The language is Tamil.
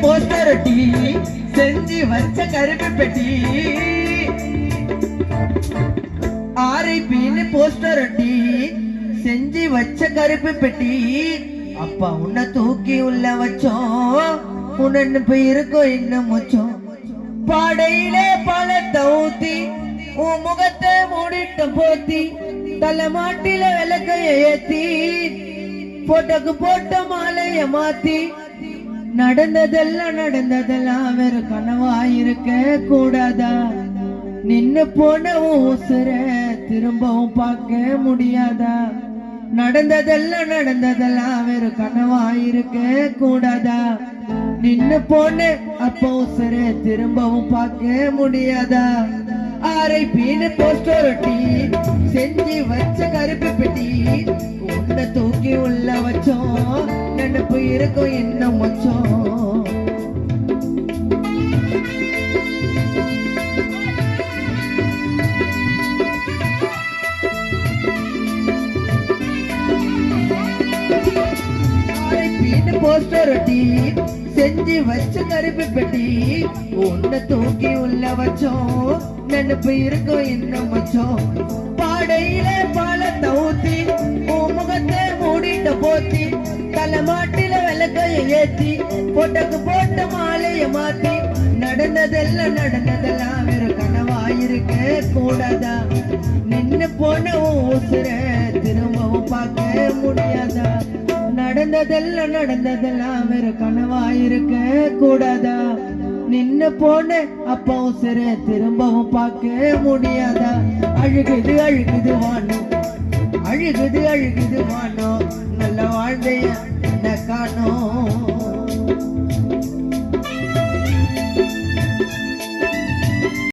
போஸ்டர் ஒட்டி செஞ்சு வச்ச கருப்பு பெட்டி ஆர்ஐபின்னு போஸ்டர் ஒட்டி செஞ்சு வச்ச கருப்பு பெட்டி அப்பா உன்னை தூக்கி உள்ள வச்சோம் உன்னு போயிருக்கோம் இன்னும் முச்சோம் பாடையிலே பழத்தை ஊத்தி உன் முகத்தை மூடிட்ட போத்தி தலைமாட்டில விளக்கைய ஏத்தி போட்டோக்கு போட்ட மாலைய மாத்தி நடந்ததெல்லாம் வெறும் கனவாயிருக்க கூடாதா நின்னு போன உசுர திரும்பவும் பார்க்க முடியாதா நடந்ததெல்லாம் வெறும் கனவாயிருக்க கூடாதா நின்னு போன அப்ப உசுர திரும்பவும் பார்க்க முடியாதா ஆர்ஐபின்னு போஸ்டர் ஒட்டி செஞ்சு வச்ச கருப்பு பெட்டி உன்னை தூக்கி உள்ள வச்சோம் நினைப்பு இருக்கும் இன்னும் வச்சோம் ஆர்ஐபின்னு போஸ்டர் ஒட்டி செஞ்சு வச்ச கருப்பு பெட்டி உன்னை தூக்கி உள்ள வச்சோம் நினைப்பு இருக்கும் இன்னும் வச்சோம் பாடையில பழத்தை ஊத்தி உன் முகத்தை மூடிட்ட போத்தி தலைமாட்டில விளக்கைய ஏத்தி போட்டக்கு போட்ட மாலைய மாத்தி நடந்ததெல்லாம் வெறும் கனவாயிருக்க கூடாதா நின்னு போன உசுர திரும்பவும் பார்க்க முடியாதா நடந்ததெல்லாம் வெறும் கனவாயிருக்க கூடாதா நின்னு போன அப்ப உசுர திரும்பவும் பார்க்க முடியாதா அழுகுது வானோ அழுகுது வானோ